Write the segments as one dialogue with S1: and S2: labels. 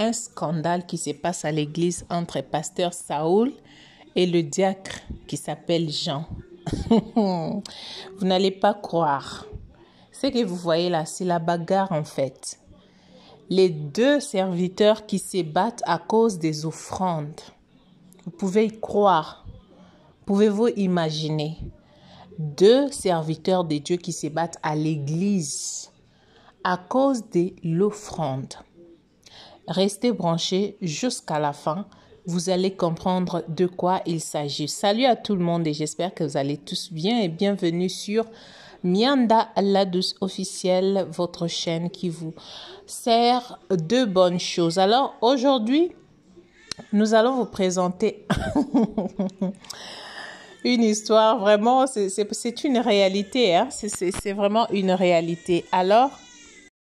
S1: un scandale qui se passe à l'église entre pasteur Saoul et le diacre qui s'appelle Jean. Vous n'allez pas croire. Ce que vous voyez là, c'est la bagarre en fait. Les deux serviteurs qui se battent à cause des offrandes. Vous pouvez y croire. Pouvez-vous imaginer? Deux serviteurs de Dieu qui se battent à l'église à cause de l'offrande. Restez branchés jusqu'à la fin. Vous allez comprendre de quoi il s'agit. Salut à tout le monde et j'espère que vous allez tous bien et bienvenue sur Mianda la douce officielle, votre chaîne qui vous sert de bonnes choses. Alors aujourd'hui, nous allons vous présenter une histoire, vraiment, c'est une réalité, hein? C'est vraiment une réalité. Alors,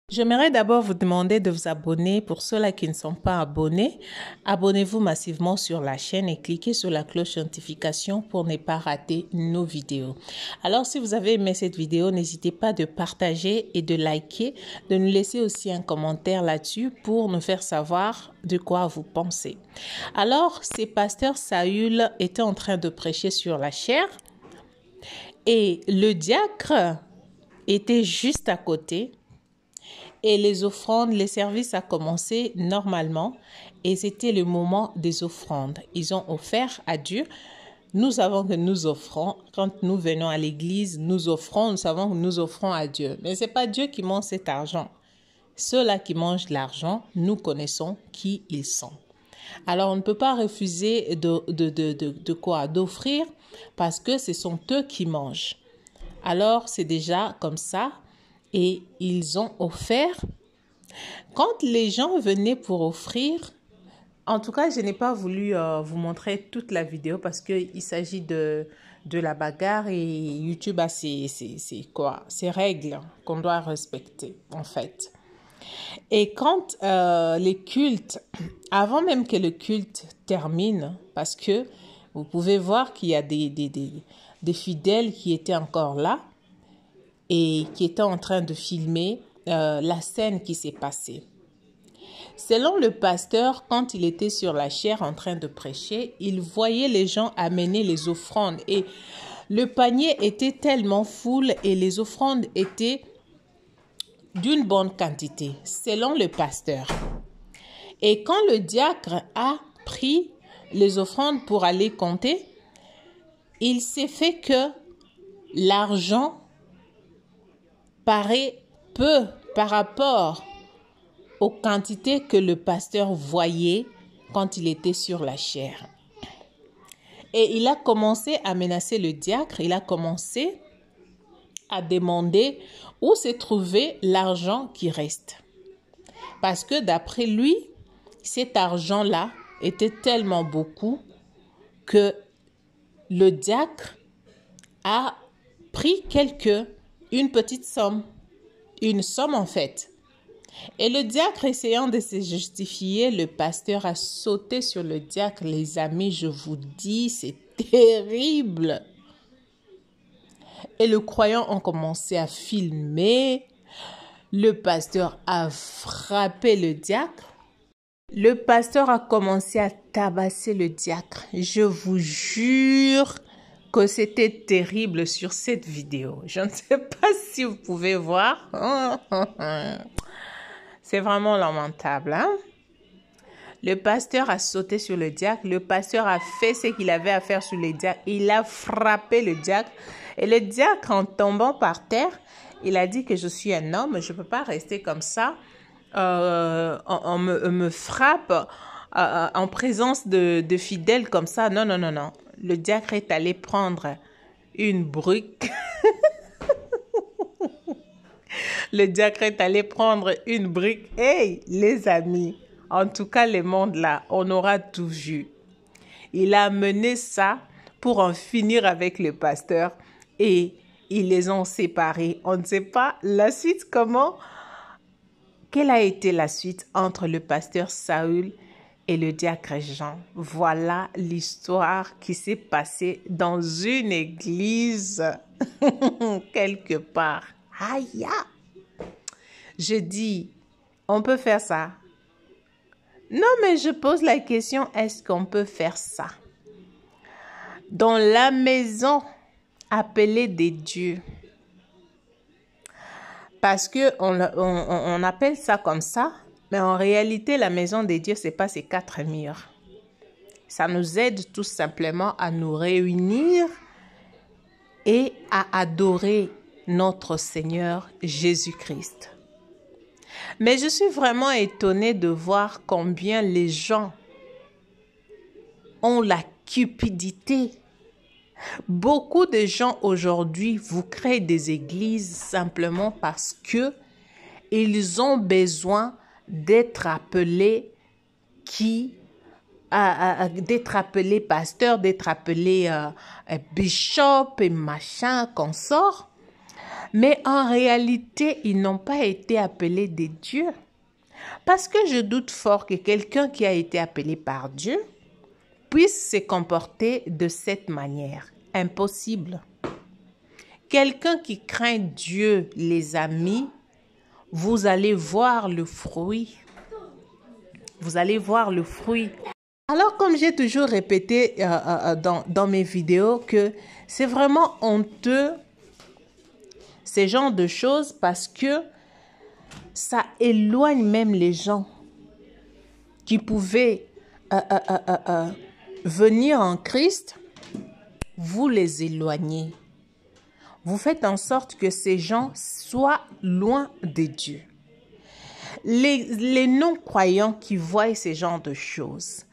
S1: j'aimerais d'abord vous demander de vous abonner. Pour ceux-là qui ne sont pas abonnés, abonnez-vous massivement sur la chaîne et cliquez sur la cloche notification pour ne pas rater nos vidéos. Alors, si vous avez aimé cette vidéo, n'hésitez pas de partager et de liker, de nous laisser aussi un commentaire là-dessus pour nous faire savoir de quoi vous pensez. Alors, ces pasteurs Saül étaient en train de prêcher sur la chair et le diacre était juste à côté. Et les offrandes, les services a commencé normalement et c'était le moment des offrandes. Ils ont offert à Dieu. Nous savons que nous offrons, quand nous venons à l'église, nous offrons, nous savons que nous offrons à Dieu. Mais ce n'est pas Dieu qui mange cet argent. Ceux-là qui mangent l'argent, nous connaissons qui ils sont. Alors, on ne peut pas refuser d'offrir parce que ce sont eux qui mangent. Alors, c'est déjà comme ça. Et ils ont offert. Quand les gens venaient pour offrir, en tout cas, je n'ai pas voulu vous montrer toute la vidéo parce qu'il s'agit de la bagarre et YouTube a ses règles qu'on doit respecter en fait. Et quand les cultes, avant même que le culte termine, parce que vous pouvez voir qu'il y a des fidèles qui étaient encore là, et qui était en train de filmer la scène qui s'est passée. Selon le pasteur, quand il était sur la chaire en train de prêcher, il voyait les gens amener les offrandes et le panier était tellement full et les offrandes étaient d'une bonne quantité, selon le pasteur. Et quand le diacre a pris les offrandes pour aller compter, il s'est fait que l'argent paraît peu par rapport aux quantités que le pasteur voyait quand il était sur la chaire. Et il a commencé à menacer le diacre, il a commencé à demander où se trouvait l'argent qui reste. Parce que d'après lui, cet argent-là était tellement beaucoup que le diacre a pris une petite somme, une somme en fait. Et le diacre, essayant de se justifier, le pasteur a sauté sur le diacre. Les amis, je vous dis, c'est terrible. Et les croyants ont commencé à filmer. Le pasteur a frappé le diacre. Le pasteur a commencé à tabasser le diacre. Je vous jure que c'était terrible sur cette vidéo. Je ne sais pas si vous pouvez voir. C'est vraiment lamentable, hein? Le pasteur a sauté sur le diacre. Le pasteur a fait ce qu'il avait à faire sur le diacre. Il a frappé le diacre. Et le diacre, en tombant par terre, il a dit que je suis un homme. Je ne peux pas rester comme ça. On me frappe en présence de fidèles comme ça. Non, non, non, non. Le diacre est allé prendre une brique. Le diacre est allé prendre une brique. Hey, les amis, en tout cas, les mondes là, on aura tout vu. Il a mené ça pour en finir avec le pasteur et ils les ont séparés. On ne sait pas la suite comment. Quelle a été la suite entre le pasteur Saül et le diacre Jean? Voilà l'histoire qui s'est passée dans une église quelque part. Aïe! Je dis, on peut faire ça. Non, mais je pose la question, est-ce qu'on peut faire ça? Dans la maison appelée des dieux. Parce que on appelle ça comme ça, mais en réalité, la maison des dieux, ce n'est pas ces 4 murs. Ça nous aide tout simplement à nous réunir et à adorer notre Seigneur Jésus-Christ. Mais je suis vraiment étonnée de voir combien les gens ont la cupidité. Beaucoup de gens aujourd'hui vous créent des églises simplement parce que ils ont besoin d'être appelés d'être appelés pasteurs, d'être appelés bishop et machin, consort. Mais en réalité, ils n'ont pas été appelés des dieux. Parce que je doute fort que quelqu'un qui a été appelé par Dieu puisse se comporter de cette manière. Impossible. Quelqu'un qui craint Dieu, les amis, vous allez voir le fruit. Vous allez voir le fruit. Alors, comme j'ai toujours répété dans mes vidéos, que c'est vraiment honteux, ces genres de choses, parce que ça éloigne même les gens qui pouvaient venir en Christ. Vous les éloignez. Vous faites en sorte que ces gens soient loin de Dieu. Les non-croyants qui voient ces genres de choses,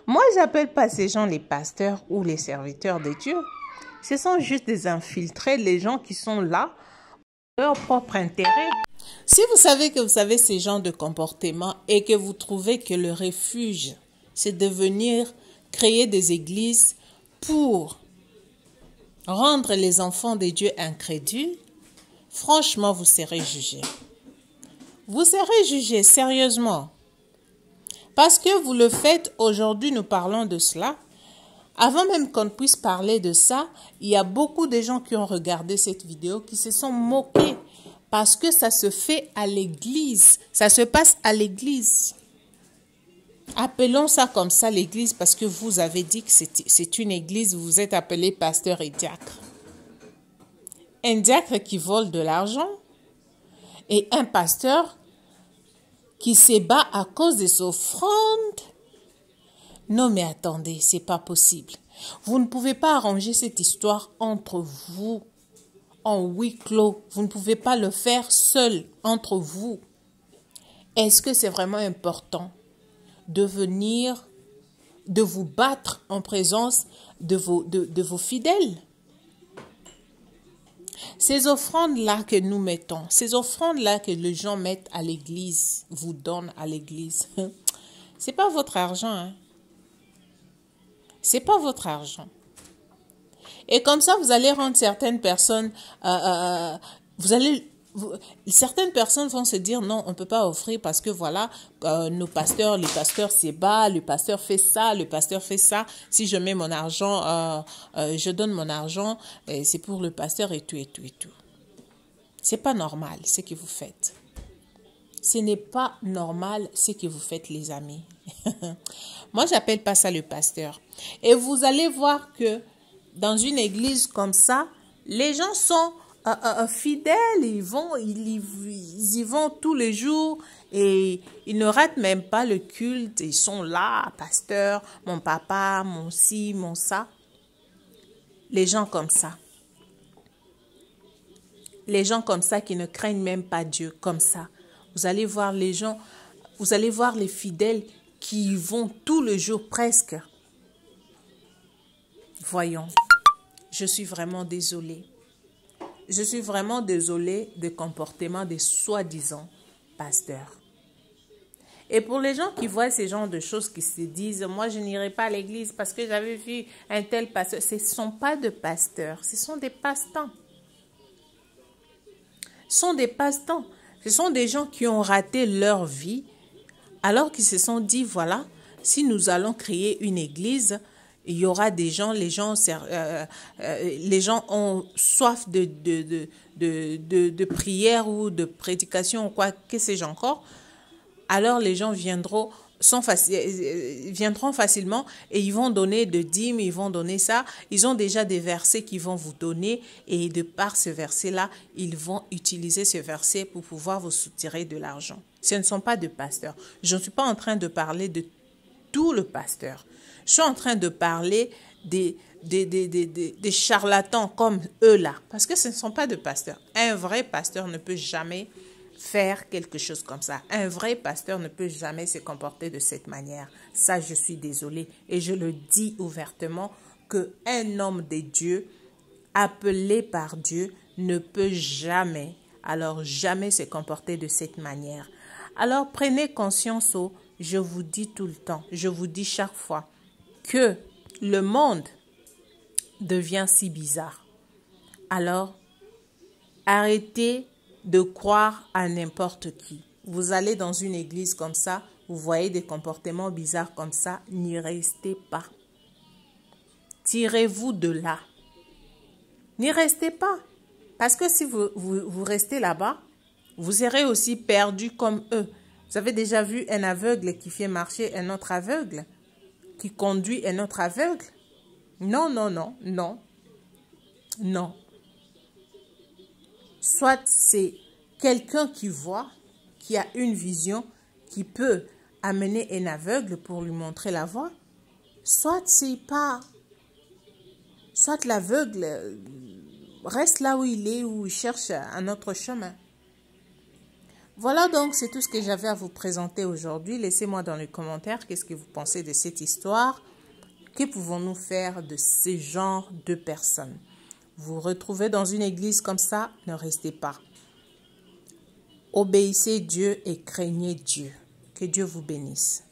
S1: moi, je n'appelle pas ces gens les pasteurs ou les serviteurs de Dieu. Ce sont juste des infiltrés, les gens qui sont là pour leur propre intérêt. Si vous savez que vous avez ces genres de comportements et que vous trouvez que le refuge, c'est de venir créer des églises pour rendre les enfants de Dieu incrédules, franchement, vous serez jugés. Vous serez jugés, sérieusement. Parce que vous le faites, aujourd'hui nous parlons de cela. Avant même qu'on puisse parler de ça, il y a beaucoup de gens qui ont regardé cette vidéo qui se sont moqués. Parce que ça se fait à l'église. Ça se passe à l'église. Appelons ça comme ça l'église parce que vous avez dit que c'est une église, vous êtes appelé pasteur et diacre. Un diacre qui vole de l'argent et un pasteur qui se bat à cause des offrandes. Non mais attendez, c'est pas possible. Vous ne pouvez pas arranger cette histoire entre vous, en huis clos. Vous ne pouvez pas le faire seul, entre vous. Est-ce que c'est vraiment important de venir, de vous battre en présence de vos fidèles? Ces offrandes-là que nous mettons, ces offrandes-là que les gens mettent à l'église, vous donnent à l'église, c'est pas votre argent, hein? C'est pas votre argent. Et comme ça, vous allez rendre certaines personnes, certaines personnes vont se dire non, on ne peut pas offrir parce que voilà, nos pasteurs, les pasteurs c'est bas, le pasteur fait ça, le pasteur fait ça. Si je mets mon argent, je donne mon argent, c'est pour le pasteur et tout et tout et tout. C'est pas normal ce que vous faites. Ce n'est pas normal ce que vous faites, les amis. Moi, j'appelle pas ça le pasteur. Et vous allez voir que dans une église comme ça, les gens sont fidèles, ils y vont tous les jours et ils ne ratent même pas le culte. Ils sont là, pasteur, mon papa, mon ci, mon ça. Les gens comme ça. Les gens comme ça qui ne craignent même pas Dieu, comme ça. Vous allez voir les gens, vous allez voir les fidèles qui y vont tous les jours presque. Voyons, je suis vraiment désolée. Je suis vraiment désolée du comportement des soi-disant pasteurs. Et pour les gens qui voient ces genres de choses, qui se disent « Moi, je n'irai pas à l'église parce que j'avais vu un tel pasteur », ce ne sont pas de pasteurs, ce sont des passe-temps. Ce sont des passe-temps. Ce sont des gens qui ont raté leur vie alors qu'ils se sont dit « Voilà, si nous allons créer une église, il y aura des gens, les gens ont soif de prière ou de prédication ou quoi, que sais-je encore. Alors les gens viendront viendront facilement et ils vont donner de dîmes, ils vont donner ça. Ils ont déjà des versets qu'ils vont vous donner et de par ce verset-là, ils vont utiliser ce verset pour pouvoir vous soutirer de l'argent. Ce ne sont pas de pasteurs. Je ne suis pas en train de parler de tout le pasteur. Je suis en train de parler des charlatans comme eux là. Parce que ce ne sont pas de pasteurs. Un vrai pasteur ne peut jamais faire quelque chose comme ça. Un vrai pasteur ne peut jamais se comporter de cette manière. Ça, je suis désolée. Et je le dis ouvertement qu'un homme de Dieu, appelé par Dieu, ne peut jamais, alors jamais se comporter de cette manière. Alors prenez conscience, je vous dis tout le temps, je vous dis chaque fois que le monde devient si bizarre. Alors, arrêtez de croire à n'importe qui. Vous allez dans une église comme ça, vous voyez des comportements bizarres comme ça, n'y restez pas. Tirez-vous de là. N'y restez pas. Parce que si vous restez là-bas, vous serez aussi perdu comme eux. Vous avez déjà vu un aveugle qui fait marcher un autre aveugle, qui conduit un autre aveugle? Non, non, non, non, non. Soit c'est quelqu'un qui voit, qui a une vision, qui peut amener un aveugle pour lui montrer la voie. Soit c'est pas, soit l'aveugle reste là où il est, ou il cherche un autre chemin. Voilà donc, c'est tout ce que j'avais à vous présenter aujourd'hui. Laissez-moi dans les commentaires qu'est-ce que vous pensez de cette histoire. Que pouvons-nous faire de ce genre de personnes? Vous vous retrouvez dans une église comme ça, ne restez pas. Obéissez Dieu et craignez Dieu. Que Dieu vous bénisse.